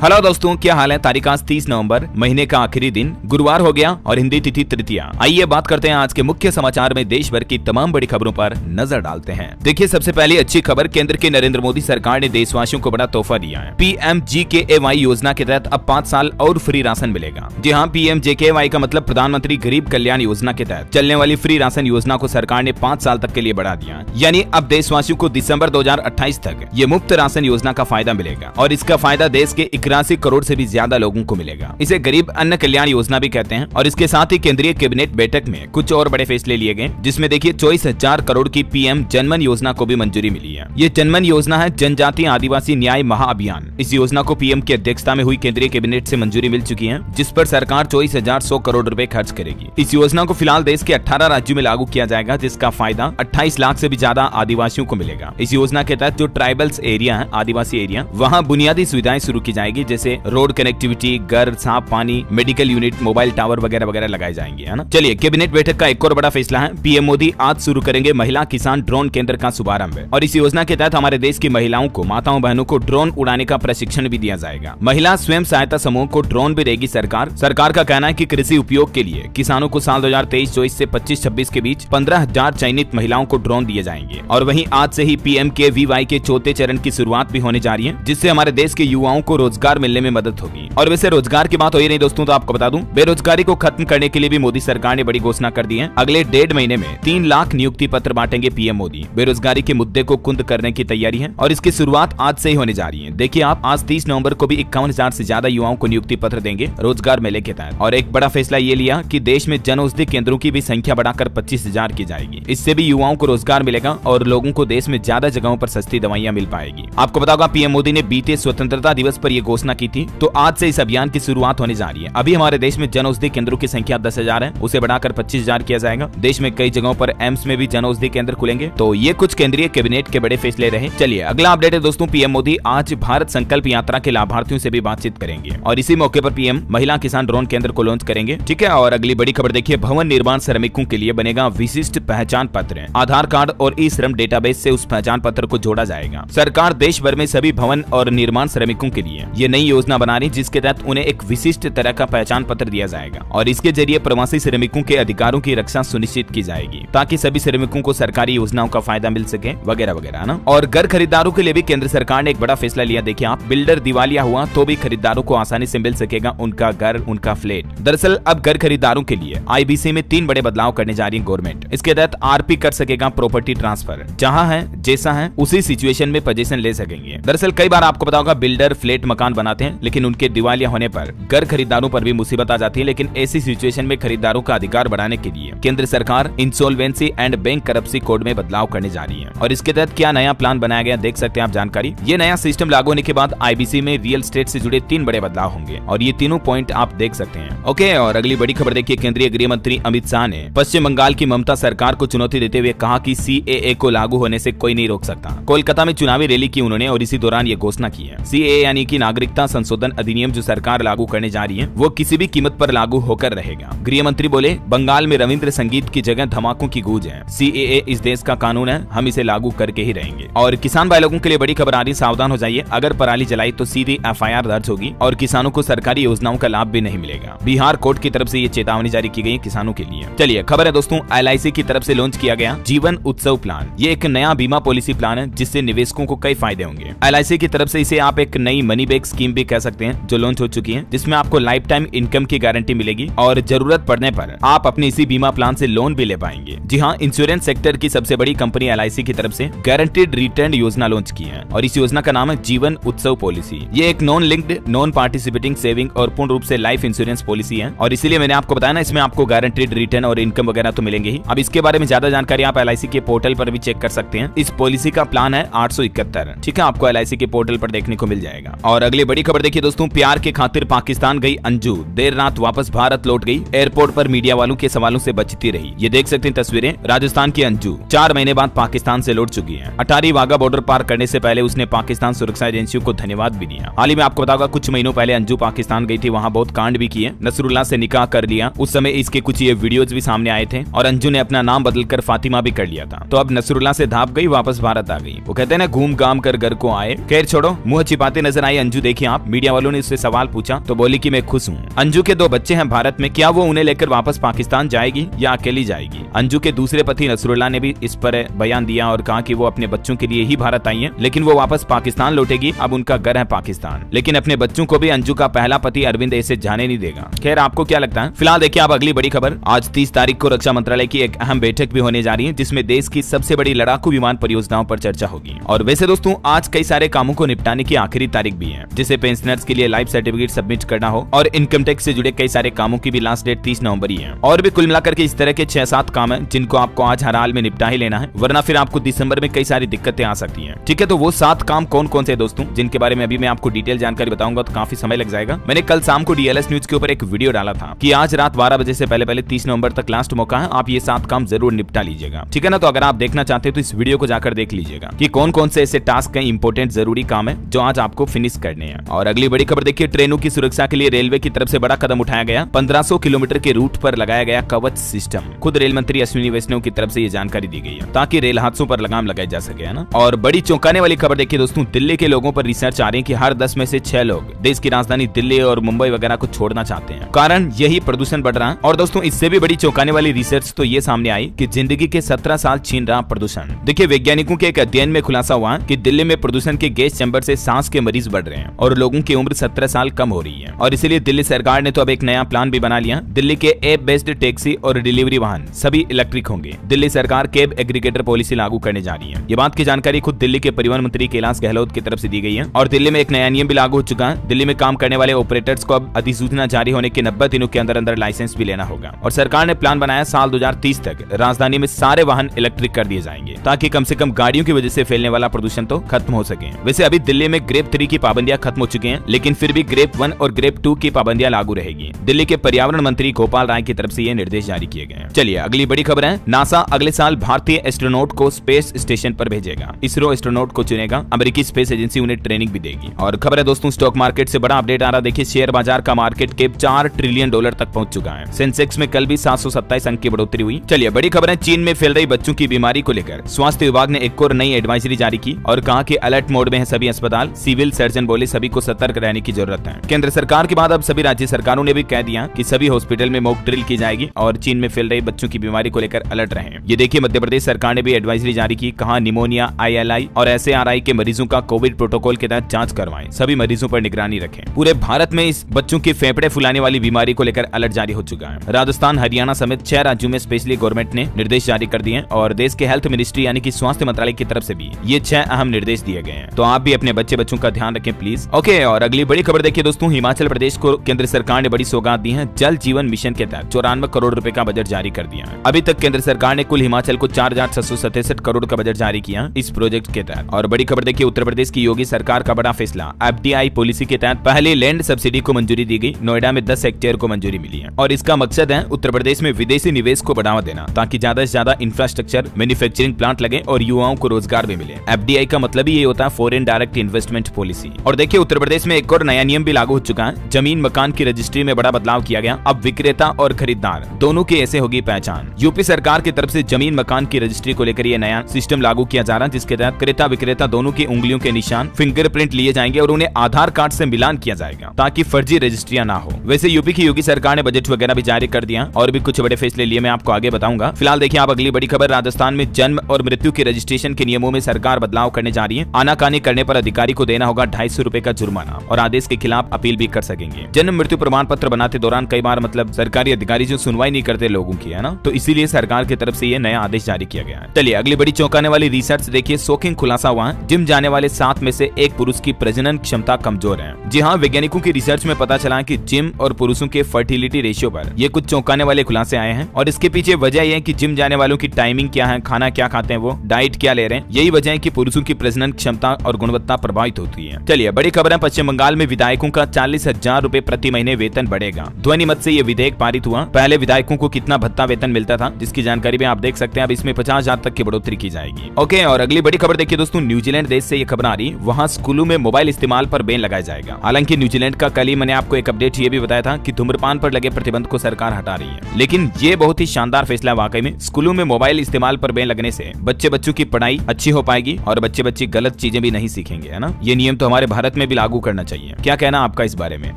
Hello दोस्तों, क्या हाल है। तारीख आज 30 नवंबर, महीने का आखिरी दिन गुरुवार हो गया और हिंदी तिथि तृतीया। आइए बात करते हैं आज के मुख्य समाचार में देश भर की तमाम बड़ी खबरों पर नजर डालते हैं। देखिए, सबसे पहली अच्छी खबर, केंद्र के नरेंद्र मोदी सरकार ने देशवासियों को बड़ा तोहफा दिया है। PMJKY योजना के तहत अब 5 साल और फ्री राशन मिलेगा। जी हाँ, PMJKY का मतलब प्रधानमंत्री गरीब कल्याण योजना के तहत चलने वाली फ्री राशन योजना को सरकार ने 5 साल तक के लिए बढ़ा दिया। यानी अब देशवासियों को दिसंबर 2028 तक ये मुफ्त राशन योजना का फायदा मिलेगा और इसका फायदा देश के 81 करोड़ से भी ज्यादा लोगों को मिलेगा। इसे गरीब अन्न कल्याण योजना भी कहते हैं। और इसके साथ ही केंद्रीय कैबिनेट बैठक में कुछ और बड़े फैसले लिए गए, जिसमें देखिए 24,000 करोड़ की PM जनमन योजना को भी मंजूरी मिली है। ये जनमन योजना है जनजातीय आदिवासी न्याय महाअभियान। इस योजना को PM की अध्यक्षता में हुई केंद्रीय कैबिनेट से मंजूरी मिल चुकी है, जिस पर सरकार 24,100 करोड़ रुपए खर्च करेगी। इस योजना को फिलहाल देश के 18 राज्यों में लागू किया जाएगा, जिसका फायदा 28 लाख से भी ज्यादा आदिवासियों को मिलेगा। इस योजना के तहत जो ट्राइबल्स एरिया है, आदिवासी एरिया, वहाँ बुनियादी सुविधाएं शुरू की जाएगी, जैसे रोड कनेक्टिविटी, घर, साफ पानी, मेडिकल यूनिट, मोबाइल टावर वगैरह वगैरह लगाए जाएंगे, है ना। चलिए, कैबिनेट बैठक का एक और बड़ा फैसला है। PM मोदी आज शुरू करेंगे महिला किसान ड्रोन केंद्र का शुभारंभ। और इस योजना के तहत हमारे देश की महिलाओं को, माताओं बहनों को ड्रोन उड़ाने का प्रशिक्षण भी दिया जाएगा। महिला स्वयं सहायता समूह को ड्रोन भी देगी सरकार। सरकार का कहना है कि कृषि उपयोग के लिए किसानों को साल 2023-24 से 25-26 के बीच 15,000 चयनित महिलाओं को ड्रोन दिए जाएंगे। और वहीं आज से ही PMKVY के चौथे चरण की शुरुआत भी होने जा रही है, जिससे हमारे देश के युवाओं को रोजगार मिलने में मदद होगी। और वैसे रोजगार की बात हो ही नहीं दोस्तों, तो आपको बता दूं, बेरोजगारी को खत्म करने के लिए भी मोदी सरकार ने बड़ी घोषणा कर दी है। अगले 1.5 महीने में 3 लाख नियुक्ति पत्र बांटेंगे PM मोदी। बेरोजगारी के मुद्दे को कुंद करने की तैयारी है और इसकी शुरुआत आज से ही होने जा रही है। देखिए, आप आज 30 नवंबर को भी 51,000 से ज्यादा युवाओं को नियुक्ति पत्र देंगे रोजगार मेले के तहत। और एक बड़ा फैसला ये लिया कि देश में जन औषधि केंद्रों की भी संख्या बढ़ाकर 25,000 की जाएगी। इससे भी युवाओं को रोजगार मिलेगा और लोगों को देश में ज्यादा जगहों पर सस्ती दवाइयां मिल पाएगी। आपको बताओगा, PM मोदी ने बीते स्वतंत्रता दिवस पर यह घोषणा की थी, तो आज से इस अभियान की शुरुआत होने जा रही है। अभी हमारे देश में जन औषधि केंद्रों की संख्या 10,000 है, उसे बढ़ाकर 25,000 किया जाएगा। देश में कई जगहों पर एम्स में भी जन औषधि केंद्र खुलेंगे। तो ये कुछ केंद्रीय कैबिनेट के बड़े फैसले रहे। चलिए, अगला अपडेट है दोस्तों, PM मोदी आज भारत संकल्प यात्रा के लाभार्थियों से भी बातचीत करेंगे और इसी मौके पर PM महिला किसान ड्रोन केंद्र को लॉन्च करेंगे। ठीक है। और अगली बड़ी खबर देखिए, भवन निर्माण श्रमिकों के लिए बनेगा विशिष्ट पहचान पत्र। आधार कार्ड और ई-श्रम डेटाबेस से उस पहचान पत्र को जोड़ा जाएगा। सरकार देश भर में सभी भवन और निर्माण श्रमिकों के लिए ये नई योजना बना रही, जिसके तहत उन्हें एक विशिष्ट तरह का पहचान पत्र दिया जाएगा और इसके जरिए प्रवासी श्रमिकों के अधिकारों की रक्षा सुनिश्चित की जाएगी, ताकि सभी श्रमिकों को सरकारी योजनाओं का फायदा मिल सके वगैरह वगैरह ना। और घर खरीदारों के लिए भी केंद्र सरकार ने एक बड़ा फैसला लिया। देखिए, आप बिल्डर दिवालिया हुआ तो भी खरीदारों को आसानी से मिल सकेगा उनका घर, उनका फ्लैट। दरअसल अब घर खरीदारों के लिए IBC में 3 बड़े बदलाव करने जा रही है गवर्नमेंट। इसके तहत RP कर सकेगा प्रॉपर्टी ट्रांसफर, जहां है जैसा है उसी सिचुएशन में पोजीशन ले सकेंगे। दरअसल कई बार आपको पता होगा, बिल्डर फ्लैट मकान बनाते हैं, लेकिन उनके दिवालिया होने पर घर खरीदारों पर भी मुसीबत आ जाती है। लेकिन ऐसी सिचुएशन में खरीदारों का अधिकार बढ़ाने के लिए केंद्र सरकार इंसॉल्वेंसी एंड बैंक करप्सी कोड में बदलाव करने जा रही है। और इसके तहत क्या नया प्लान बनाया गया, देख सकते हैं आप जानकारी। ये नया सिस्टम लागू होने के बाद IBC में रियल एस्टेट से जुड़े 3 बड़े बदलाव होंगे और ये तीनों पॉइंट आप देख सकते हैं। ओके। और अगली बड़ी खबर देखिए, केंद्रीय गृह मंत्री अमित शाह ने पश्चिम बंगाल की ममता सरकार को चुनौती देते हुए कहा कि CAA को लागू होने से कोई नहीं रोक सकता। कोलकाता में चुनावी रैली की उन्होंने और इसी दौरान ये घोषणा की है। CAA यानी कि नागरिकता संशोधन अधिनियम जो सरकार लागू करने जा रही है, वो किसी भी कीमत पर लागू होकर रहेगा। गृह मंत्री बोले, बंगाल में रविंद्र संगीत की जगह धमाकों की गूंज है। CAA इस देश का कानून है, हम इसे लागू करके ही रहेंगे। और किसान भाई लोगों के लिए बड़ी खबर आ रही, सावधान हो जाइए। अगर पराली जलाई तो सीधी FIR दर्ज होगी और किसानों को सरकारी योजनाओं का लाभ भी नहीं मिलेगा। बिहार कोर्ट की तरफ से ये चेतावनी जारी की गई किसानों के लिए। चलिए, खबर है दोस्तों, LIC की तरफ से लॉन्च किया गया जीवन उत्सव प्लान। ये एक नया बीमा पॉलिसी प्लान है, जिससे निवेशकों को कई फायदे होंगे। LIC की तरफ से इसे आप एक नई मनी बैक स्कीम भी कह सकते हैं, जो लॉन्च हो चुकी है, जिसमें आपको लाइफ टाइम इनकम की गारंटी मिलेगी और जरूरत पड़ने पर आप अपने इसी बीमा प्लान से लोन भी ले पाएंगे। जी हाँ, इंश्योरेंस सेक्टर की सबसे बड़ी कंपनी LIC की तरफ से गारंटीड रिटर्न योजना लॉन्च की है और इस योजना का नाम है जीवन उत्सव पॉलिसी। ये एक non linked, non participating saving और पूर्ण रूप से लाइफ इंश्योरेंस पॉलिसी है और इसीलिए मैंने आपको बताया ना, इसमें आपको गारंटीड रिटर्न और इनकम वगैरह तो मिलेंगे ही। अब इसके बारे में ज्यादा जानकारी आप LIC के पोर्टल पर भी चेक कर सकते हैं। इस पॉलिसी का प्लान है 871। ठीक है, आपको LIC के पोर्टल पर देखने को मिल जाएगा। और अगली बड़ी खबर देखिए दोस्तों, प्यार के खातिर पाकिस्तान गई अंजू देर रात वापस भारत लौट गई। एयरपोर्ट पर मीडिया वालों के सवालों से बचती रही। ये देख सकते हैं तस्वीरें। राजस्थान की अंजू 4 महीने बाद पाकिस्तान से लौट चुकी है। अटारी वाघा बॉर्डर पार करने से पहले उसने पाकिस्तान सुरक्षा एजेंसियों को धन्यवाद भी दिया। हाल ही में आपको बताऊंगा, कुछ महीनों पहले अंजू पाकिस्तान गई थी, वहाँ बहुत कांड भी किए। नसरुल्लाह से निकाह कर लिया, उस समय इसके कुछ ये वीडियोज भी सामने आए थे और अंजू ने अपना नाम बदलकर फातिमा भी कर लिया था। तो अब नसरुल्लाह से धाप गई, वापस भारत आ गई। वो कहते हैं ना, घूम घाम कर घर को आए। खैर छोड़ो, मुंह छिपाते नजर आई अंजू। देखिए आप, मीडिया वालों ने उससे सवाल पूछा तो बोली कि मैं खुश हूँ। अंजू के 2 बच्चे हैं भारत में, क्या वो उन्हें लेकर वापस पाकिस्तान जाएगी या अकेली जाएगी? अंजू के दूसरे पति नसरुल्लाह ने भी इस पर बयान दिया और कहा कि वो अपने बच्चों के लिए ही भारत आई है, लेकिन वो वापस पाकिस्तान लौटेगी। अब उनका घर है पाकिस्तान, लेकिन अपने बच्चों को भी अंजू का पहला पति अरविंद ऐसे जाने नहीं देगा। खैर, आपको क्या लगता है? फिलहाल देखिए आप अगली बड़ी खबर। आज 30 तारीख को रक्षा मंत्रालय की एक अहम बैठक भी होने जा रही है, जिसमें देश की सबसे बड़ी लड़ाकू विमान परियोजनाओं पर चर्चा होगी। और वैसे दोस्तों, आज कई सारे कामों को निपटाने की आखिरी तारीख भी है, जिसे पेंशनर्स के लिए लाइफ सर्टिफिकेट सबमिट करना हो और इनकम टैक्स से जुड़े कई सारे कामों की भी लास्ट डेट 30 नवंबर ही है। और भी कुल मिलाकर के इस तरह के 6-7 काम है जिनको आपको आज हर हाल में निपटा ही लेना है, वरना फिर आपको दिसंबर में कई सारी दिक्कतें आ सकती हैं। ठीक है, तो वो 7 काम कौन कौन से दोस्तों, जिनके बारे में अभी मैं आपको डिटेल जानकारी बताऊंगा तो काफी समय लग जाएगा। मैंने कल शाम को डीएलएस न्यूज के ऊपर एक वीडियो डाला था कि आज रात 12 बजे से पहले 30 नवंबर तक लास्ट मौका है, आप ये 7 काम जरूर निपटा लीजिएगा। ठीक है ना? तो अगर आप देखना चाहते हैं तो इस वीडियो को जाकर देख लीजिएगा कि कौन कौन से ऐसे टास्क हैं, इंपॉर्टेंट जरूरी काम है जो आज आपको फिनिश करने हैं। और अगली बड़ी खबर देखिए, ट्रेनों की सुरक्षा के लिए रेलवे की तरफ से बड़ा कदम उठाया गया। 1500 किलोमीटर के रूट पर लगाया गया कवच सिस्टम। खुद रेल मंत्री अश्विनी वैष्णव की तरफ से ये जानकारी दी गई है ताकि रेल हादसों पर लगाम लगाई जा सके, है ना? और बड़ी चौंकाने वाली खबर देखिए दोस्तों, दिल्ली के लोगों पर रिसर्च आ रही है कि हर 10 में से 6 लोग देश की राजधानी दिल्ली और मुंबई वगैरह को छोड़ना चाहते हैं। कारण यही प्रदूषण बढ़ रहा है। और दोस्तों, इससे भी बड़ी चौंकाने वाली रिसर्च तो ये सामने आई कि जिंदगी के 17 साल छीन रहा प्रदूषण। देखिए, वैज्ञानिकों के एक अध्ययन में खुलासा हुआ कि दिल्ली में प्रदूषण के गैस चैम्बर से सांस के मरीज बढ़ रहे हैं और लोगों की उम्र 17 साल कम हो रही है। और इसीलिए दिल्ली सरकार ने तो अब एक नया प्लान भी बना लिया। दिल्ली के ऐप बेस्ड टैक्सी और डिलीवरी वाहन सभी इलेक्ट्रिक होंगे। दिल्ली सरकार कैब एग्रीगेटर पॉलिसी लागू करने जा रही है। ये बात की जानकारी खुद दिल्ली के परिवहन मंत्री कैलाश गहलोत की तरफ से दी गई है। और दिल्ली में एक नया नियम भी लागू हो चुका है। दिल्ली में काम करने वाले ऑपरेटर्स को अब अधिसूचना जारी होने के 90 दिनों के अंदर लाइसेंस भी लेना होगा। और सरकार ने प्लान बनाया साल 2030 तक राजधानी में सारे वाहन इलेक्ट्रिक कर दिए जाएंगे, ताकि कम से कम गाड़ियों की वजह से फैलने वाला प्रदूषण तो खत्म हो सके। वैसे अभी दिल्ली में ग्रेप 3 की पाबंदियां खत्म हो चुकी हैं, लेकिन फिर भी ग्रेप 1 और ग्रेप 2 की पाबंदियां लागू रहेगी। दिल्ली के पर्यावरण मंत्री गोपाल राय की तरफ से ये निर्देश जारी किए गए हैं। चलिए अगली बड़ी खबर है, नासा अगले साल भारतीय एस्ट्रोनॉट को स्पेस स्टेशन पर भेजेगा। इसरो एस्ट्रोनॉट को चुनेगा, अमेरिकी स्पेस एजेंसी उन्हें ट्रेनिंग भी देगी। और खबर है दोस्तों, स्टॉक मार्केट से बड़ा अपडेट आ रहा। देखिए, शेयर बाजार का मार्केट कैप $4 ट्रिलियन तक पहुंच चुका है। सेंसेक्स में कल भी 727 अंक की बढ़ोतरी हुई। चलिए बड़ी खबर है, चीन में फैल रही बच्चों की बीमारी को लेकर स्वास्थ्य विभाग ने एक और नई एडवाइजरी जारी की और कहा कि अलर्ट मोड में है सभी अस्पताल। सिविल सर्जन बोले सभी को सतर्क रहने की जरूरत है। केंद्र सरकार के बाद अब सभी राज्य सरकारों ने भी कह दिया कि सभी हॉस्पिटल में मॉक ड्रिल की जाएगी और चीन में फैल रही बच्चों की बीमारी को लेकर अलर्ट रहें। ये देखिए, मध्य प्रदेश सरकार ने भी एडवाइजरी जारी की। कहा निमोनिया, ILI और SARI के मरीजों का कोविड प्रोटोकॉल के तहत जांच करवाएं। सभी मरीजों पर निगरानी रखें। पूरे भारत में इस बच्चों के फेफड़े फुलाने वाली बीमारी को लेकर अलर्ट जारी हो चुका है। राजस्थान, हरियाणा समेत 6 राज्यों में स्पेशली गवर्नमेंट ने निर्देश जारी कर दिए और देश के हेल्थ मिनिस्ट्री यानी कि स्वास्थ्य मंत्रालय की तरफ से भी ये 6 अहम निर्देश दिए गए हैं। तो आप भी अपने बच्चों का ध्यान रखें प्लीज। ओके, और अगली बड़ी खबर देखिए दोस्तों, हिमाचल प्रदेश को केंद्र सरकार ने बड़ी सौगात दी है। जल जीवन मिशन के तहत 94 करोड़ रुपए का बजट जारी कर दिया है। अभी तक केंद्र सरकार ने कुल हिमाचल को 4667 करोड़ का बजट जारी किया इस प्रोजेक्ट के तहत। और बड़ी खबर देखिए, उत्तर प्रदेश की योगी सरकार का बड़ा फैसला। FDI पॉलिसी के तहत पहले लैंड सब्सिडी को मंजूरी दी गई। नोएडा में 10 हेक्टेयर को मंजूरी मिली है और इसका मकसद है उत्तर प्रदेश में विदेशी निवेश को बढ़ावा देना, ताकि ज्यादा से ज्यादा इंफ्रास्ट्रक्चर, मैन्युफैक्चरिंग प्लांट लगे और युवाओं को रोजगार भी मिले। FDI का मतलब ही ये होता है फॉरेन डायरेक्ट इन्वेस्टमेंट पॉलिसी। और देखिए, उत्तर प्रदेश में एक और नया नियम भी लागू हो चुका है। जमीन मकान की रजिस्ट्री में बड़ा बदलाव किया गया। अब विक्रेता और खरीदार दोनों की ऐसे होगी पहचान। यूपी सरकार की तरफ से जमीन मकान की रजिस्ट्री को लेकर ये नया सिस्टम लागू किया जा रहा है, जिसके तहत क्रेता विक्रेता दोनों की उंगलियों के निशान, फिंगरप्रिंट लिए जाएंगे और उन्हें आधार कार्ड से मिलान किया जाएगा, ताकि फर्जी रजिस्ट्रियां ना हो। वैसे यूपी की योगी सरकार ने बजट वगैरह भी जारी कर दिया और भी कुछ बड़े फैसले लिए, मैं आपको आगे बताऊंगा। फिलहाल देखिए आप अगली बड़ी खबर, राजस्थान में जन्म और मृत्यु के रजिस्ट्रेशन के नियमों में सरकार बदलाव करने जा रही है। आनाकानी करने पर अधिकारी को देना होगा 250 रुपए का जुर्माना और आदेश के खिलाफ अपील भी कर सकेंगे। जन्म मृत्यु प्रमाण पत्र बनाते दौरान कई बार सरकारी अधिकारी जो सुनवाई नहीं करते लोगों की, है ना, तो इसीलिए सरकार की तरफ से ये नया आदेश जारी किया गया है। चलिए अगली बड़ी चौंकाने वाली रिसर्च देखिए, शॉकिंग खुलासा हुआ है। जिम जाने वाले 7 में से 1 पुरुष की प्रजनन क्षमता कमजोर है। जी हाँ, वैज्ञानिकों की रिसर्च में पता चला कि जिम और पुरुषों के फर्टिलिटी रेशियो पर ये कुछ चौंकाने वाले खुलासे आए हैं और इसके पीछे वजह यह है कि जिम जाने वालों की टाइमिंग क्या है, खाना क्या खाते हैं, वो डाइट क्या ले रहे हैं। यही वजह है कि पुरुषों की प्रजनन क्षमता और गुणवत्ता प्रभावित होती है। चलिए बड़ी खबर है, पश्चिम बंगाल में विधायकों का 40,000 रुपए प्रति महीने वेतन बढ़ेगा। ध्वनि मत से ये विधेयक पारित हुआ। पहले विधायकों को कितना भत्ता वेतन मिलता था, जिसकी जानकारी भी आप देख सकते हैं। अब इसमें 50,000 तक की बढ़ोतरी की जाएगी। ओके, और अगली बड़ी खबर देखिए दोस्तों, न्यूजीलैंड देश से ये खबर आ रही, वहाँ स्कूलों में मोबाइल इस्तेमाल पर बैन लगाया जाएगा। हालांकि न्यूजीलैंड का कल ही मैंने आपको एक अपडेट ये भी बताया था कि धूम्रपान पर लगे प्रतिबंध को सरकार हटा रही है, लेकिन ये बहुत ही शानदार फैसला वाकई में। स्कूलों में मोबाइल इस्तेमाल पर बैन लगने से बच्चों की पढ़ाई अच्छी हो पाएगी और बच्चे गलत चीजें भी नहीं सीखेंगे, है ना। ये नियम तो हमारे भारत भारत में भी लागू करना चाहिए। क्या कहना आपका इस बारे में?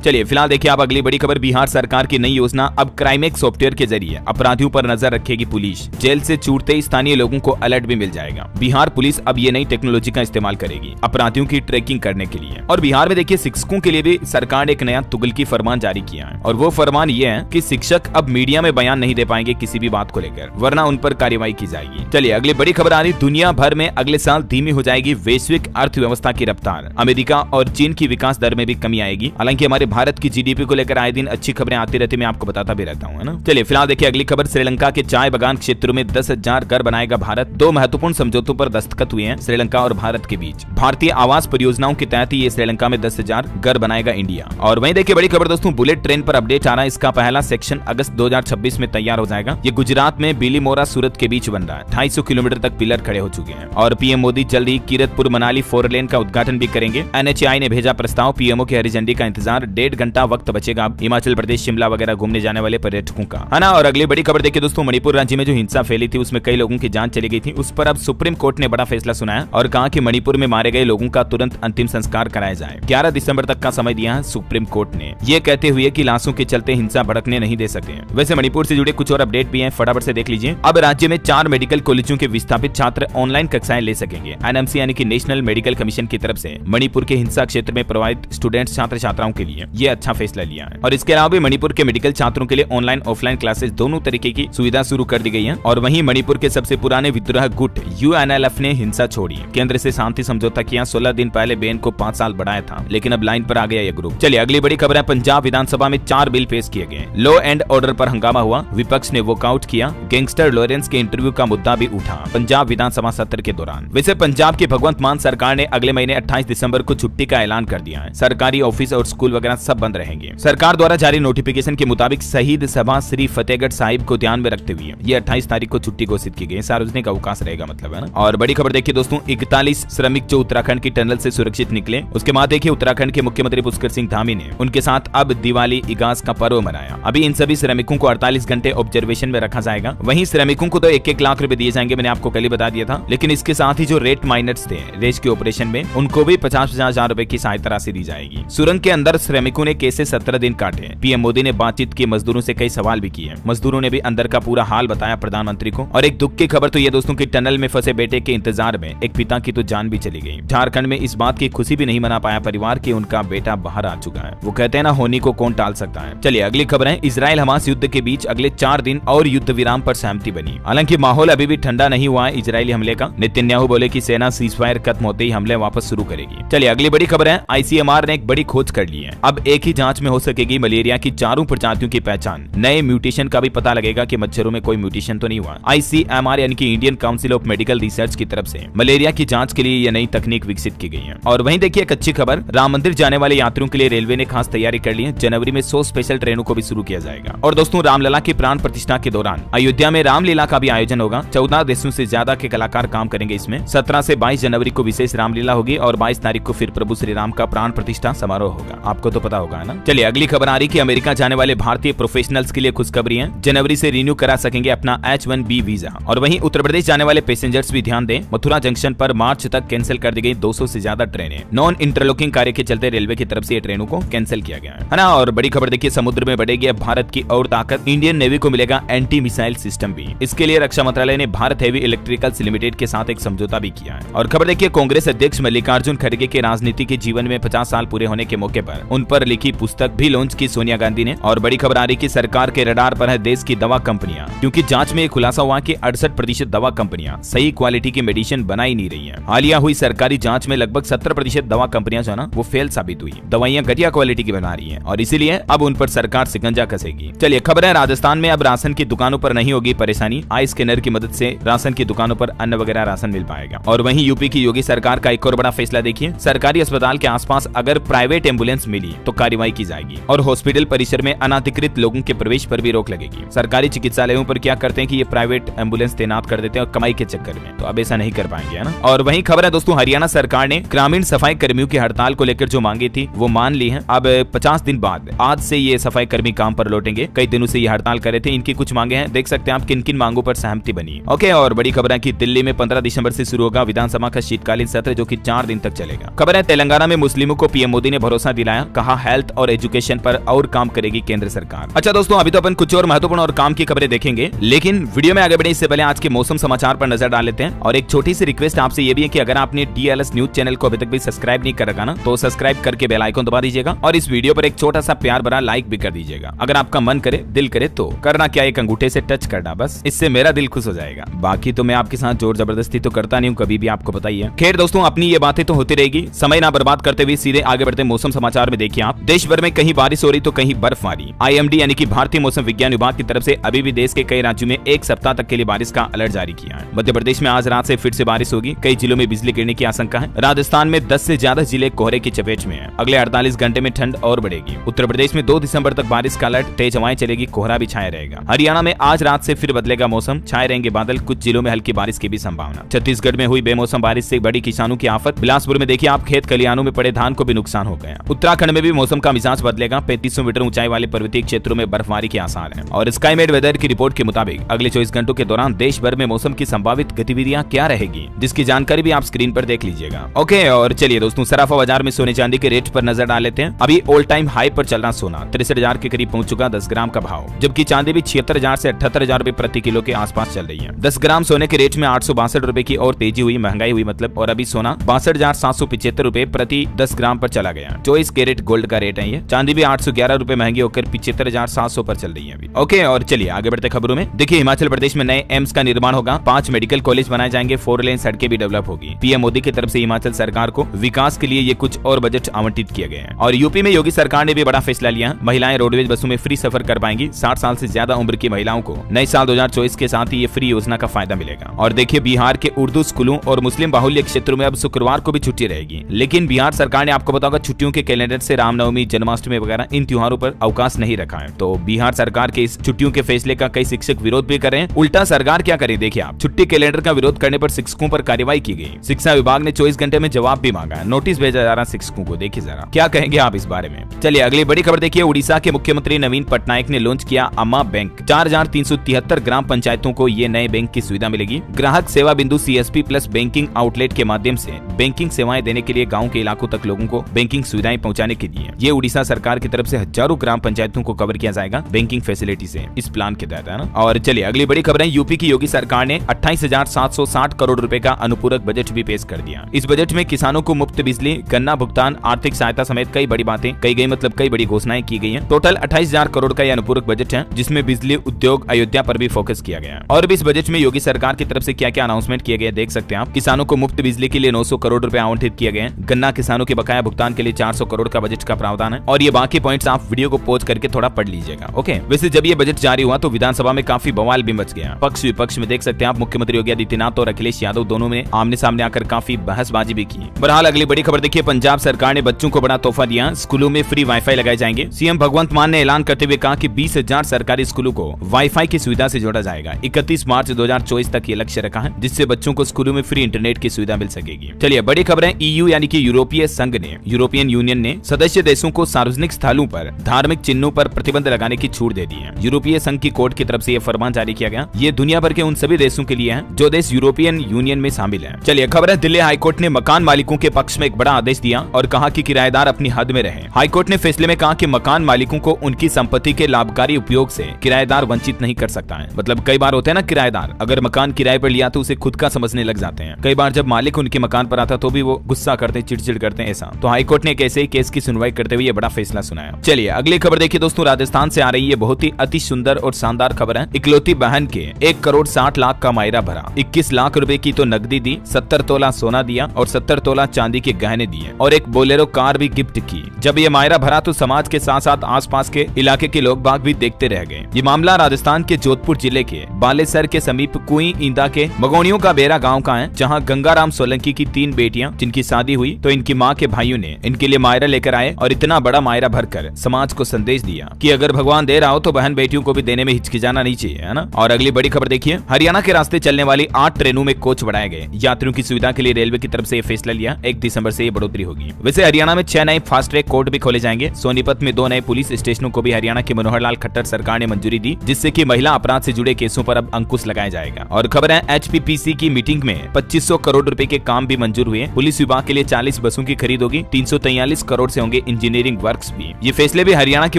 चलिए फिलहाल देखिए आप अगली बड़ी खबर, बिहार सरकार की नई योजना, अब क्राइमेक्स सॉफ्टवेयर के जरिए अपराधियों पर नजर रखेगी पुलिस। जेल से छूटते स्थानीय लोगों को अलर्ट भी मिल जाएगा। बिहार पुलिस अब ये नई टेक्नोलॉजी का इस्तेमाल करेगी अपराधियों की ट्रैकिंग करने के लिए। और बिहार में देखिए शिक्षकों के लिए भी सरकार ने एक नया तुगलकी फरमान जारी किया है, और वो फरमान ये है कि शिक्षक अब मीडिया में बयान नहीं दे पाएंगे किसी भी बात को लेकर, वरना उन पर कार्रवाई की जाएगी। चलिए अगली बड़ी खबर आ रही, दुनिया भर में अगले साल धीमी हो जाएगी वैश्विक अर्थव्यवस्था की रफ्तार। अमेरिका और चीन की विकास दर में भी कमी आएगी। हालांकि हमारे भारत की जीडीपी को लेकर आए दिन अच्छी खबरें आती रहती, मैं आपको बताता भी रहता हूँ, है ना। चलिए फिलहाल देखिए अगली खबर, श्रीलंका के चाय बागान क्षेत्रों में 10,000 घर बनाएगा भारत। 2 महत्वपूर्ण समझौतों पर दस्तखत हुए हैं श्रीलंका और भारत के बीच। भारतीय आवास परियोजनाओं के तहत ये श्रीलंका में 10,000 घर बनाएगा इंडिया। और वहीं देखिए बड़ी खबर दोस्तों, बुलेट ट्रेन पर अपडेट आ रहा है। इसका पहला सेक्शन अगस्त 2026 में तैयार हो जाएगा। ये गुजरात में बिलीमोरा सूरत के बीच बन रहा है। 250 किलोमीटर तक पिलर खड़े हो चुके हैं। और पीएम मोदी जल्द ही कीरतपुर मनाली 4 लेन का उद्घाटन भी करेंगे। NHAI ने भेजा प्रस्ताव, पीएमओ की हरी झंडी का इंतजार, 1.5 घंटा वक्त बचेगा हिमाचल प्रदेश शिमला वगैरह घूमने जाने वाले पर्यटकों का, है ना। और अगली बड़ी खबर देखिए दोस्तों, मणिपुर राज्य में जो हिंसा फैली थी उसमें कई लोगों की जान चली गई थी। उस पर अब सुप्रीम कोर्ट ने बड़ा फैसला सुनाया और कहा कि मणिपुर में मारे गए लोगों का तुरंत अंतिम संस्कार कराया जाए। 11 दिसंबर तक का समय दिया है सुप्रीम कोर्ट ने, ये कहते हुए कि लाशों के चलते हिंसा भड़कने नहीं दे सकते। वैसे मणिपुर से जुड़े कुछ और अपडेट भी हैं, फटाफट से देख लीजिए। अब राज्य में 4 मेडिकल कॉलेजों के विस्थापित छात्र ऑनलाइन कक्षाएं ले सकेंगे। NMC यानी कि नेशनल मेडिकल कमीशन की तरफ से मणिपुर के हिंसा क्षेत्र में प्रभावित स्टूडेंट्स छात्र छात्राओं के लिए ये अच्छा फैसला लिया है। और इसके अलावा भी मणिपुर के मेडिकल छात्रों के लिए ऑनलाइन ऑफलाइन क्लासेस दोनों तरीके की सुविधा शुरू कर दी गई है। और वहीं मणिपुर के सबसे पुराने विद्रोह गुट UNLF ने हिंसा छोड़ी, केंद्र से शांति समझौता किया। 16 दिन पहले बैन को 5 साल बढ़ाया था, लेकिन अब लाइन पर आ गया ये ग्रुप। चलिए अगली बड़ी खबर है, पंजाब विधानसभा में 4 बिल पेश किए गए। लॉ एंड ऑर्डर पर हंगामा हुआ, विपक्ष ने वॉकआउट किया। गैंगस्टर लॉरेंस के इंटरव्यू का मुद्दा भी उठा पंजाब विधानसभा सत्र के दौरान। वैसे पंजाब की भगवंत मान सरकार ने अगले महीने 28 दिसंबर को छुट्टी का ऐलान कर दिया है। सरकारी ऑफिस और स्कूल वगैरह सब बंद रहेंगे। सरकार द्वारा जारी नोटिफिकेशन के मुताबिक शहीद सभा श्री फतेहगढ़ साहिब को ध्यान में रखते हुए ये 28 तारीख को छुट्टी घोषित की गई। सार्वजनिक अवकाश रहेगा मतलब, है ना। और बड़ी खबर देखिए दोस्तों, 41 श्रमिक जो उत्तराखंड की टनल से सुरक्षित निकले। उसके बाद देखिए उत्तराखंड के मुख्यमंत्री पुष्कर सिंह धामी ने उनके साथ अब दिवाली इगास का पर्व मनाया। अभी इन सभी श्रमिकों को 48 घंटे ऑब्जर्वेशन में रखा जाएगा। वहीं श्रमिकों को तो 1-1 लाख रुपए दिए जाएंगे, मैंने आपको कल ही बता दिया था। लेकिन इसके साथ ही जो रेट माइनर्स थे रेस के ऑपरेशन में, उनको भी 50-50 हजार रुपए की सहायता राशि दी जाएगी। सुरंग के अंदर श्रमिकों ने कैसे 17 दिन काटे। पीएम मोदी ने बातचीत की, मजदूरों से कई सवाल भी किए। मजदूरों ने भी अंदर का पूरा हाल बताया प्रधानमंत्री को। और एक दुख की खबर तो ये दोस्तों की टनल में फंसे बेटे के इंतजार में एक पिता की तो जान भी चली गई। झारखंड में इस बात की खुशी भी नहीं मना पाया परिवार की उनका बेटा बाहर आ चुका है। वो कहते हैं ना, होनी को कौन टाल सकता है। चलिए अगली खबर है, इजराइल हमास युद्ध के बीच अगले 4 दिन और युद्ध विराम पर सहमति बनी। हालांकि माहौल अभी भी ठंडा नहीं हुआ है इजरायली हमले का। नेतन्याहू बोले कि सेना सीजफायर खत्म होते ही हमले वापस शुरू करेगी। चलिए अगली बड़ी खबर है, ICMR ने एक बड़ी खोज कर ली है। अब एक ही जांच में हो सकेगी मलेरिया की 4 प्रजातियों की पहचान। नए म्यूटेशन का भी पता लगेगा कि मच्छरों में कोई म्यूटेशन तो नहीं हुआ। ICMR यानी कि Indian council of medical research की तरफ से मलेरिया की जांच के लिए यह नई तकनीक विकसित की गई है। और वहीं देखिए एक अच्छी खबर, राम मंदिर जाने वाले यात्रियों के लिए रेलवे ने खास तैयारी कर ली है। जनवरी में 100 स्पेशल ट्रेनों को भी शुरू किया जाएगा। और दोस्तों रामलला की प्राण प्रतिष्ठा के दौरान अयोध्या में रामलीला का भी आयोजन होगा। 14 देशों से ज्यादा के कलाकार काम करेंगे इसमें। 17 से 22 जनवरी को विशेष रामलीला होगी और 22 तारीख को फिर प्रभु श्री राम का प्राण प्रतिष्ठा समारोह होगा। आपको तो पता होगा ना। चलिए अगली खबर आ रही कि अमेरिका जाने वाले भारतीय प्रोफेशनल्स के लिए खुशखबरी है। जनवरी से रिन्यू करा सकेंगे अपना H1B वीजा। और वहीं उत्तर प्रदेश जाने वाले पैसेंजर्स भी ध्यान दें, मथुरा जंक्शन पर मार्च तक कैंसिल कर दी गई 200 से ज्यादा ट्रेनें। नॉन इंटरलॉकिंग कार्य के चलते रेलवे की तरफ से ये ट्रेनों को कैंसिल किया गया है ना। और बड़ी खबर देखिए, समुद्र में बढ़ेगी अब भारत की और ताकत। इंडियन नेवी को मिलेगा एंटी मिसाइल सिस्टम भी। इसके लिए रक्षा मंत्रालय ने भारत हेवी इलेक्ट्रिकल्स लिमिटेड के साथ एक समझौता भी किया है। और खबर देखिए, कांग्रेस अध्यक्ष मल्लिकार्जुन खड़गे के राजनीति के जीवन में 50 साल पूरे होने के मौके पर उन पर लिखी पुस्तक भी लॉन्च की सोनिया गांधी ने। और बड़ी खबर आ रही कि सरकार के रडार पर है देश की दवा कंपनियां, क्योंकि जांच में खुलासा हुआ कि 68% दवा कंपनियां सही क्वालिटी की मेडिसिन बना ही नहीं रही है। हालिया हुई सरकारी जांच में लगभग 70% दवा कंपनियां जो है ना वो फेल साबित हुई। दवाइयां घटिया क्वालिटी की बना रही है और इसीलिए अब उन पर सरकार शिकंजा कसेगी। चलिए खबर है, राजस्थान में अब राशन की दुकानों पर नहीं होगी परेशानी। आई स्कैनर की मदद से राशन की दुकानों पर अन्न वगैरह राशन मिल पाएगा। और वहीं यूपी की योगी सरकार का एक और बड़ा फैसला देखिए, सरकारी अस्पताल के आसपास अगर प्राइवेट एम्बुलेंस मिली तो कार्रवाई की जाएगी। और हॉस्पिटल परिसर में अनाधिकृत लोगों के प्रवेश पर भी रोक लगेगी। सरकारी चिकित्सालयों पर क्या करते हैं कि ये प्राइवेट एम्बुलेंस तैनात कर देते हैं और कमाई के चक्कर में, तो अब ऐसा नहीं कर पाएंगे, है ना। और वहीं खबर है दोस्तों, हरियाणा सरकार ने ग्रामीण सफाई कर्मियों की हड़ताल को लेकर जो मांगी थी वो मान ली है। अब 50 दिन बाद आज से ये सफाई कर्मी काम पर लौटेंगे। कई दिनों से ये हड़ताल कर रहे थे। इनकी कुछ मांगे हैं, देख सकते हैं आप किन किन मांगों पर सहमति बनी। ओके, और बड़ी खबर है कि दिल्ली में 15 दिसंबर से शुरू होगा विधानसभा का शीतकालीन सत्र, जो कि 4 दिन तक चलेगा। खबर है तेलंगाना तेलंगाना में मुस्लिमों को पीएम मोदी ने भरोसा दिलाया, कहा हेल्थ और एजुकेशन पर और काम करेगी केंद्र सरकार। अच्छा दोस्तों, अभी तो अपन कुछ और महत्वपूर्ण और काम की खबरें देखेंगे, लेकिन वीडियो में आगे बढ़ने इससे पहले आज के मौसम समाचार पर नजर डाल लेते हैं। और एक छोटी सी रिक्वेस्ट आपसे ये भी है कि अगर आपने डीएलएस न्यूज चैनल को अभी तक भी सब्सक्राइब नहीं कर रखा ना, तो सब्सक्राइब करके बेल आइकन दबा दीजिएगा और इस वीडियो पर एक छोटा सा प्यार भरा लाइक भी कर दीजिएगा। अगर आपका मन करे, दिल करे तो करना क्या, एक अंगूठे से टच करना, बस इससे मेरा दिल खुश हो जाएगा। बाकी तो मैं आपके साथ जोर जबरदस्ती तो करता नहीं हूँ कभी भी, आपको पता ही है। खैर दोस्तों, अपनी ये बातें तो होती रहेगी, समय ना बर्बाद करते हुए सीधे आगे बढ़ते मौसम समाचार में देखिए आप। देश भर में कहीं बारिश हो रही तो कहीं बर्फबारी। आईएमडी यानी कि भारतीय मौसम विज्ञान विभाग की तरफ से अभी भी देश के कई राज्यों में एक सप्ताह तक के लिए बारिश का अलर्ट जारी किया है। मध्य प्रदेश में आज रात से फिर से बारिश होगी, कई जिलों में बिजली गिरने की आशंका है। राजस्थान में 10 से ज्यादा जिले कोहरे की चपेट में है। अगले 48 घंटे में ठंड और बढ़ेगी। उत्तर प्रदेश में 2 दिसंबर तक बारिश का अलर्ट, तेज हवाएं चलेगी, कोहरा भी छाया रहेगा। हरियाणा में आज रात से फिर बदलेगा मौसम, छाए रहेंगे बादल, कुछ जिलों में हल्की बारिश की भी संभावना। छत्तीसगढ़ में हुई बेमौसम बारिश से बड़ी किसानों की आफत। बिलासपुर में देखिए आप, खेत खलिहानों में पड़े धान को भी नुकसान हो गया। उत्तराखंड में भी मौसम का मिजाज बदलेगा, 3500 मीटर ऊंचाई वाले पर्वतीय क्षेत्रों में बर्फबारी के आसार हैं। और स्काईमेट वेदर की रिपोर्ट के मुताबिक अगले 24 घंटों के दौरान देश भर में मौसम की संभावित गतिविधियां क्या रहेगी, जिसकी जानकारी भी आप स्क्रीन पर देख लीजिएगा। ओके, और चलिए दोस्तों, सराफा बाजार में सोने चांदी के रेट पर नजर डाल लेते हैं। अभी ऑल टाइम हाई पर चल रहा सोना 63,000 के करीब पहुंच चुका 10 ग्राम का भाव, जबकि चांदी भी 76,000 से 78,000 रुपए प्रति किलो के आसपास चल रही है। 10 ग्राम सोने के रेट में 862 रुपए की और तेजी हुई, महंगाई हुई मतलब। और अभी सोना 62,775 रुपए प्रति 10 ग्राम पर चला गया। 24 कैरेट गोल्ड का रेट है ये। चांदी भी 811 रुपए महंगी होकर 75,700 पर चल रही है अभी। ओके, और चलिए आगे बढ़ते खबरों में। देखिए, हिमाचल प्रदेश में नए एम्स का निर्माण होगा, 5 मेडिकल कॉलेज बनाए जाएंगे, 4 लेन सड़कें भी डेवलप होगी। पीएम मोदी की तरफ से हिमाचल सरकार को विकास के लिए ये कुछ और बजट आवंटित किए गए हैं। और यूपी में योगी सरकार ने भी बड़ा फैसला लिया। महिलाएं रोडवेज बसों में फ्री सफर कर पाएंगी। 60 साल से ज्यादा उम्र की महिलाओं को नए साल 2024 के साथ ही ये फ्री योजना का फायदा मिलेगा। और देखिए, बिहार के उर्दू स्कूलों और मुस्लिम बाहुल्य क्षेत्रों में अब शुक्रवार को भी छुट्टी रहेगी, लेकिन बिहार सरकार ने आपको बताओगा छुट्टियों के कैलेंडर से रामनवमी, जन्माष्टमी वगैरह इन त्योहारों पर अवकाश नहीं रखा है। तो बिहार सरकार के इस छुट्टियों के फैसले का कई शिक्षक विरोध भी कर रहे हैं। उल्टा सरकार क्या करे, देखिए आप, छुट्टी कैलेंडर का विरोध करने पर शिक्षकों पर कार्रवाई की गई। शिक्षा विभाग ने 24 घंटे में जवाब भी मांगा, नोटिस भेजा जा रहा शिक्षकों को। देखिए जरा क्या कहेंगे आप इस बारे में। चलिए अगली बड़ी खबर देखिए। उड़ीसा के मुख्यमंत्री नवीन पटनायक ने लॉन्च किया अम्मा बैंक। 4,373 ग्राम पंचायतों को ये नए बैंक की सुविधा मिलेगी। ग्राहक सेवा बिंदु सीएसपी प्लस बैंकिंग आउटलेट के माध्यम से बैंकिंग सेवाएं देने के लिए गाँव के इलाकों तक लोगों को बैंकिंग सुविधाएं पहुंचाने के लिए ये उड़ीसा सरकार की तरफ से हजारों ग्राम पंचायतों को कवर किया जाएगा बैंकिंग फैसिलिटी से, इस प्लान के तहत, है ना। और चलिए अगली बड़ी खबर है। यूपी की योगी सरकार ने 28,760 करोड़ रुपए का अनुपूरक बजट भी पेश कर दिया। इस बजट में किसानों को मुफ्त बिजली, गन्ना भुगतान, आर्थिक सहायता समेत कई बड़ी बातें कही गई, मतलब कई बड़ी घोषणाएं की गई हैं। टोटल 28,000 करोड़ का यह अनुपूरक बजट है, जिसमें बिजली, उद्योग, अयोध्या पर भी फोकस किया गया। और भी इस बजट में योगी सरकार की तरफ से क्या क्या अनाउंसमेंट किए गए देख सकते हैं आप। किसानों को मुफ्त बिजली के लिए 900 करोड़ रुपए आवंटित किए गए। गन्ना किसानों के बकाया भुगतान के लिए 400 करोड़ का बजट का प्रावधान है। और ये बाकी पॉइंट्स आप वीडियो को पॉज करके थोड़ा पढ़ लीजिएगा। ओके, वैसे जब ये बजट जारी हुआ तो विधानसभा में काफी बवाल भी मच गया। पक्ष विपक्ष में देख सकते हैं आप, मुख्यमंत्री योगी आदित्यनाथ और अखिलेश यादव दोनों ने आमने सामने आकर काफी बहसबाजी भी की। बहरहाल अगली बड़ी खबर देखिए। पंजाब सरकार ने बच्चों को बड़ा तोहफा दिया, स्कूलों में फ्री वाईफाई लगाए जाएंगे। सीएम भगवंत मान ने ऐलान करते हुए कहा कि 20,000 सरकारी स्कूलों को वाईफाई की सुविधा से जोड़ा जाएगा। 31 मार्च 2024 तक ये लक्ष्य रखा है, जिससे बच्चों को स्कूलों में फ्री इंटरनेट की सुविधा मिल सकेगी। चलिए बड़ी खबर है। ईयू यानी कि यूरोपीय संघ ने, यूरोपियन यूनियन ने सदस्य देशों को सार्वजनिक स्थलों पर धार्मिक चिन्हों पर प्रतिबंध लगाने की छूट दे दी है। यूरोपीय संघ की कोर्ट की तरफ से यह फरमान जारी किया गया। ये दुनिया भर के उन सभी देशों के लिए है जो देश यूरोपियन यूनियन में शामिल है। चलिए खबर है। दिल्ली हाईकोर्ट ने मकान मालिकों के पक्ष में एक बड़ा आदेश दिया और कहा कि किराएदार अपनी हद में रहे। हाईकोर्ट ने फैसले में कहा कि मकान मालिकों को उनकी संपत्ति के लाभकारी उपयोग से किराएदार वंचित नहीं कर सकता है। मतलब कई बार होते हैं ना, किराएदार अगर मकान किराए पर लिया तो उसे खुद का समझने लग जाते हैं। कई बार जब मालिक उनके मकान पर आता तो भी वो गुस्सा करते, चिड़चिड़ करते हैं, ऐसा। तो हाईकोर्ट ने एक ऐसे ही केस की सुनवाई करते हुए ये बड़ा फैसला सुनाया। चलिए अगली खबर देखिए दोस्तों। राजस्थान से आ रही है बहुत ही अति सुंदर और शानदार खबर है। इकलौती बहन के 1 करोड़ 60 लाख का मायरा भरा। 21 लाख रुपए की तो नकदी दी, 70 तोला सोना दिया और 70 तोला चांदी के गहने दिए और एक बोलेरो कार भी गिफ्ट की। जब ये मायरा भरा तो समाज के साथ साथ आसपास के इलाके के लोग बाग भी देखते रह गए। ये मामला राजस्थान के जोधपुर जिले के बालेसर के समीप कुई इंदा के मगोनियों का बेरा गांव का है, जहां गंगाराम सोलंकी की 3 बेटियां जिनकी शादी हुई तो इनकी मां के भाइयों ने इनके लिए मायरा लेकर आए और इतना बड़ा मायरा भरकर समाज को संदेश दिया कि अगर भगवान दे रहा हो तो बहन बेटियों को भी देने में हिचकिचाना नहीं चाहिए, है ना। और अगली बड़ी खबर देखिए। हरियाणा के रास्ते चलने वाली 8 ट्रेनों में कोच बढ़ाए गए। यात्रियों की सुविधा के लिए रेलवे की तरफ से फैसला लिया। 1 दिसंबर से ये बढ़ोतरी होगी। वैसे हरियाणा में 6 नए फास्ट ट्रैक कोर्ट भी खोले जाएंगे। सोनीपत में 2 नए पुलिस स्टेशनों को भी हरियाणा के मनोहर लाल खट्टर सरकार ने मंजूरी दी, जिससे कि महिला अपराध से जुड़े केसों पर अब अंकुश लगाया जाएगा। और खबर है, HPPC की मीटिंग में 2500 करोड़ रुपए के काम भी मंजूर हुए। पुलिस विभाग के लिए 40 122 बसों की खरीद होगी, 343 करोड़ से होंगे इंजीनियरिंग वर्क्स भी। ये फैसले भी हरियाणा के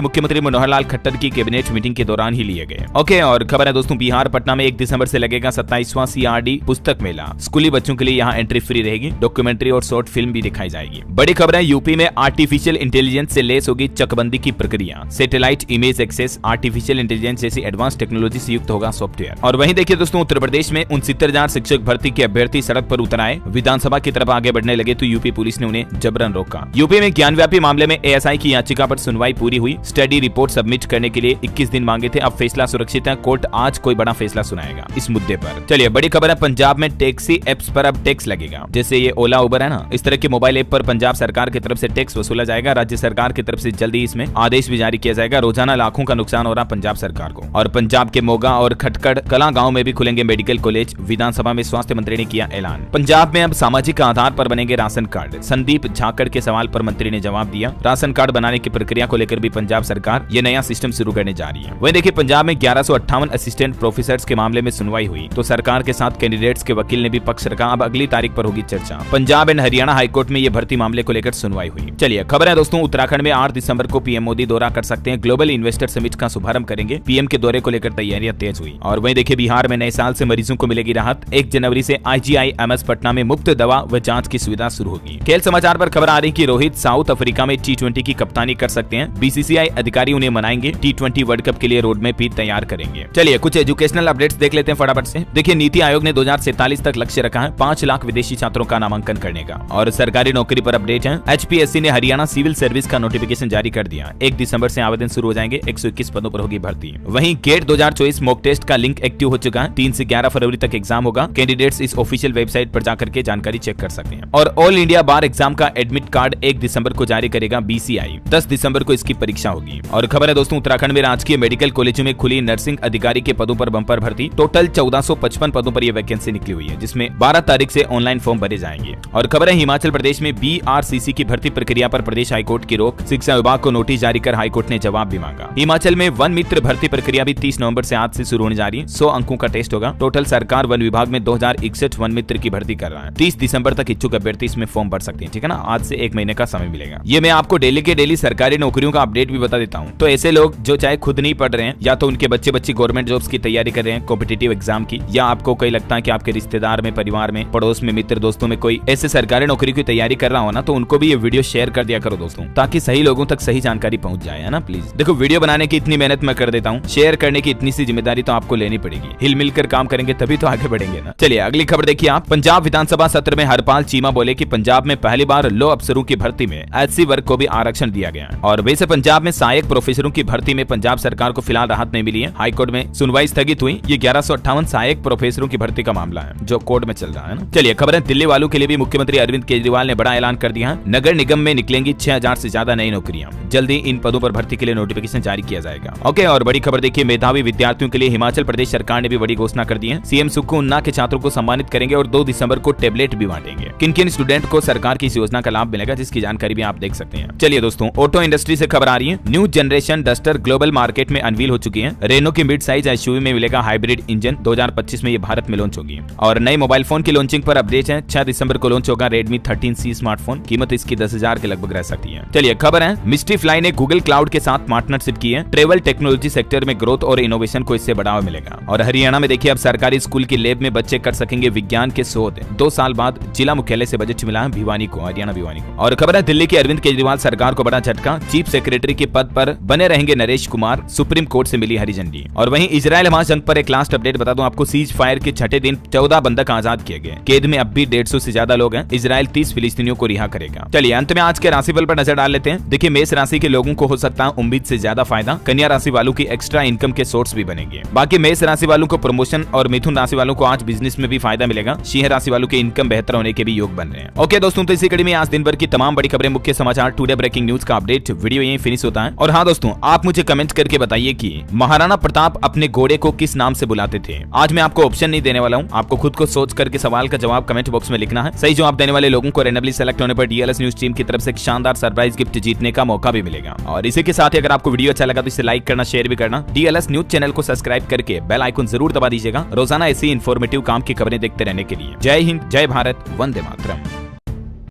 मुख्यमंत्री मनोहर लाल खट्टर की कैबिनेट मीटिंग के दौरान ही लिए गए। ओके, और खबर है दोस्तों, बिहार पटना में 1 दिसंबर से लगेगा 27वां CRD पुस्तक मेला। स्कूली बच्चों के लिए यहाँ एंट्री फ्री रहेगी। डॉक्यूमेंट्री और शॉर्ट फिल्म भी दिखाई जाएगी। बड़ी खबर है, यूपी में आर्टिफिशियल इंटेलिजेंस से लेस होगी चकबंदी की प्रक्रिया। Satellite image access, artificial intelligence जैसी एडवांस टेक्नोलॉजी से युक्त होगा सॉफ्टवेयर। और वहीं देखिए दोस्तों, उत्तर प्रदेश में 69,000 शिक्षक भर्ती के अभ्यर्थी सड़क पर उतर आए। विधानसभा की तरफ आगे बढ़ने लगे तो यूपी पुलिस ने उन्हें जबरन रोका। यूपी में ज्ञानव्यापी मामले में ASI की याचिका पर सुनवाई पूरी हुई। स्टडी रिपोर्ट सबमिट करने के लिए 21 दिन मांगे थे, अब फैसला सुरक्षित है। कोर्ट आज कोई बड़ा फैसला सुनाएगा इस मुद्दे पर। चलिए बड़ी खबर है, पंजाब में टैक्सी एप्स पर अब टैक्स लगेगा। जैसे ये ओला उबर है ना, इस तरह के मोबाइल ऐप पर पंजाब सरकार की तरफ से टैक्स वसूला जाएगा। राज्य सरकार की तरफ से जल्दी इसमें आदेश भी जारी किया जाएगा। रोजाना लाखों का नुकसान हो रहा पंजाब सरकार को। और पंजाब के मोगा और खटकड़ कला गांव में भी खुलेंगे मेडिकल कॉलेज। विधानसभा में स्वास्थ्य मंत्री ने किया ऐलान। पंजाब में अब सामाजिक आधार पर बनेंगे राशन कार्ड। संदीप झाकड़ के सवाल पर मंत्री ने जवाब दिया। राशन कार्ड बनाने की प्रक्रिया को लेकर भी पंजाब सरकार ये नया सिस्टम शुरू करने जा रही है। वहीं देखिए, पंजाब में 1158 असिस्टेंट प्रोफेसर्स के मामले में सुनवाई हुई तो सरकार के साथ कैंडिडेट्स के वकील ने भी पक्ष रखा। अब अगली तारीख पर होगी चर्चा। पंजाब एंड हरियाणा हाईकोर्ट में ये भर्ती मामले को लेकर सुनवाई हुई। चलिए खबर है दोस्तों, उत्तराखंड में 8 दिसंबर को पीएम मोदी दौरा कर सकते हैं। ग्लोबल इन्वेस्टर समिट का शुभारंभ करेंगे। पीएम के दौरे को लेकर तैयारियां तेज हुई। और वहीं देखिए, बिहार में नए साल से मरीजों को मिलेगी राहत। 1 जनवरी से IGIMS पटना में मुफ्त दवा व जांच की सुविधा शुरू होगी। खेल समाचार पर खबर आ रही कि रोहित साउथ अफ्रीका में T20 की कप्तानी कर सकते हैं। BCCI अधिकारी उन्हें मनाएंगे। T20 वर्ल्ड कप के लिए रोड मैप भी तैयार करेंगे। चलिए कुछ एजुकेशनल अपडेट्स देख लेते हैं फटाफट से। देखिए, नीति आयोग ने 2047 तक लक्ष्य रखा है 5 लाख विदेशी छात्रों का नामांकन करने का। और सरकारी नौकरी पर अपडेट है। HPSC ने हरियाणा सिविल सर्विस का नोटिफिकेशन जारी कर दिया। 1 दिसंबर से आवेदन शुरू हो जाएंगे। 121 पदों पर होगी भर्ती। वहीं गेट 2024 मॉक टेस्ट का लिंक एक्टिव हो चुका है। 3 से 11 फरवरी तक एग्जाम होगा। कैंडिडेट्स इस ऑफिशियल वेबसाइट पर जाकर के जानकारी चेक कर सकते हैं। और ऑल इंडिया बार एग्जाम का एडमिट कार्ड 1 दिसंबर को जारी करेगा BCI। 10 दिसंबर को इसकी परीक्षा होगी। और खबर है दोस्तों, उत्तराखंड में राजकीय मेडिकल कॉलेजों में खुली नर्सिंग अधिकारी के पदों पर बंपर भर्ती। टोटल 1455 पदों पर यह वैकेंसी निकली हुई है, जिसमें 12 तारीख से ऑनलाइन फॉर्म भरे जाएंगे। और खबर है, हिमाचल प्रदेश में BRCC की भर्ती प्रक्रिया पर प्रदेश हाईकोर्ट की रोक। शिक्षा विभाग को नोटिस जारी कर हाईकोर्ट ने जवाब भी मांगा। हिमाचल में वन मित्र भर्ती प्रक्रिया भी 30 नवंबर से आज से शुरू होने जा रही है। 100 अंकों का टेस्ट होगा। टोटल सरकार वन विभाग में 2061 वन मित्र की भर्ती कर रहा है। 30 दिसंबर तक इच्छुक अभ्यर्थी इसमें फॉर्म भर सकते हैं। ठीक है ना, आज से 1 महीने का समय मिलेगा। ये मैं आपको डेली के डेली सरकारी नौकरियों का अपडेट भी बता देता हूँ। तो ऐसे लोग जो चाहे खुद नहीं पढ़ रहे हैं या तो उनके बच्चे गवर्नमेंट जॉब्स की तैयारी कर रहे हैं कॉम्पिटिटिव एग्जाम की, या आपको कहीं लगता है कि आपके रिश्तेदार में, परिवार में, पड़ोस में, मित्र दोस्तों में कोई ऐसे सरकारी नौकरी की तैयारी कर रहा हो ना, तो उनको भी ये वीडियो शेयर कर दिया करो दोस्तों, ताकि सही लोगों तक सही जानकारी पहुंच जाए। है ना, प्लीज। देखो, वीडियो बनाने की इतनी मेहनत मैं कर देता हूँ, शेयर करने की इतनी सी जिम्मेदारी तो आपको लेनी पड़ेगी। हिल मिलकर काम करेंगे तभी तो आगे बढ़ेंगे ना। चलिए अगली खबर देखिए आप। पंजाब विधानसभा सत्र में हरपाल चीमा बोले कि पंजाब में पहली बार लो अफसरों की भर्ती में SC वर्ग को भी आरक्षण दिया गया है। और वैसे पंजाब में सहायक प्रोफेसरों की भर्ती में पंजाब सरकार को फिलहाल राहत नहीं मिली है। हाईकोर्ट में सुनवाई स्थगित हुई। ये 1158 सहायक प्रोफेसरों की भर्ती का मामला है जो कोर्ट में चल रहा है ना। चलिए खबर है, दिल्ली वालों के लिए भी मुख्यमंत्री अरविंद केजरीवाल ने बड़ा ऐलान कर दिया है। नगर निगम में निकलेंगी 6000 से ज्यादा नई नौकरियां। जल्दी इन पदों पर भर्ती के लिए नोटिफिकेशन जारी किया जाएगा। ओके, और बड़ी खबर देखिए, मेधावी विद्यार्थियों के लिए हिमाचल प्रदेश सरकार ने भी बड़ी घोषणा कर दी है। CM सुक्खू उन्ना के छात्रों को सम्मानित करेंगे और 2 दिसंबर को टेबलेट भी बांटेंगे। किन किन स्टूडेंट को सरकार की इस योजना का लाभ मिलेगा, जिसकी जानकारी भी आप देख सकते हैं। चलिए दोस्तों, ऑटो इंडस्ट्री से खबर आ रही है। New generation duster global market में अनवील हो चुकी है। रेनो की मिड साइज SUV में मिलेगा हाइब्रिड इंजन। 2025 में ये भारत में लॉन्च होगी। और नए मोबाइल फोन की लॉन्चिंग पर अपडेट है। 6 दिसंबर को लॉन्च होगा Redmi 13C स्मार्टफोन। कीमत इसकी 10,000 के लगभग रह सकती है। चलिए खबर है, मिस्ट्री फ्लाई ने गूगल क्लाउड के साथ पार्टनरशिप की है। ट्रेवल टेक्नोलॉजी सेक्टर में ग्रोथ और इनोवेशन को इससे बढ़ावा मिलेगा। और हरियाणा में देखिए, अब सरकारी स्कूल की लैब में बच्चे कर सकेंगे विज्ञान के शोध। 2 साल बाद जिला मुख्यालय से बजट मिला है भिवानी को, हरियाणा भिवानी को। और खबर है, दिल्ली के अरविंद केजरीवाल सरकार को बड़ा झटका। चीफ सेक्रेटरी के पद पर बने रहेंगे नरेश कुमार। सुप्रीम कोर्ट से मिली हरी झंडी। और वहीं इजरायल हमास जंग पर एक लास्ट अपडेट बता दूं आपको। सीज फायर के छठे दिन 14 बंधक आजाद किए गए। कैद में अब भी 150 से ज्यादा लोग हैं। इजरायल 30 फिलिस्तीनियों को रिहा करेगा। चलिए अंत में आज के राशिफल पर नजर डाल लेते हैं। देखिए, मेष राशि के लोगों को हो सकता है उम्मीद से ज्यादा फायदा। कन्या राशि वालों की एक्स्ट्रा इनकम के सोर्स भी बनेंगे। बाकी मेष राशि वालों को प्रमोशन और मिथुन राशि वालों को आज बिजनेस में भी फायदा मिलेगा। सिंह राशि वालों के इनकम बेहतर होने के भी योग बन रहे हैं। ओके दोस्तों, तो इसी कड़ी में आज दिन भर की तमाम बड़ी खबरें, मुख्य समाचार, टुडे ब्रेकिंग न्यूज का अपडेट वीडियो यहीं फिनिश होता है। और हाँ दोस्तों, आप मुझे कमेंट करके बताइए कि महाराणा प्रताप अपने घोड़े को किस नाम से बुलाते थे। आज मैं आपको ऑप्शन नहीं देने वाला हूँ, आपको खुद को सोच करके सवाल का जवाब कमेंट बॉक्स में लिखना है। सही जवाब देने वाले लोगों को रैंडमली सेलेक्ट होने पर DLS न्यूज टीम की तरफ से शानदार सरप्राइज गिफ्ट जीतने का मौका भी मिलेगा। और इसी के साथ ही अगर आपको वीडियो अच्छा लगा तो इसे लाइक करना, शेयर भी करना। DLS न्यूज चैनल को सब्सक्राइब करके बेल आइकन जरूर दबा दीजिएगा रोजाना ऐसी इन्फॉर्मेटिव काम की खबरें देखते रहने के लिए। जय हिंद, जय भारत, वंदे मातरम।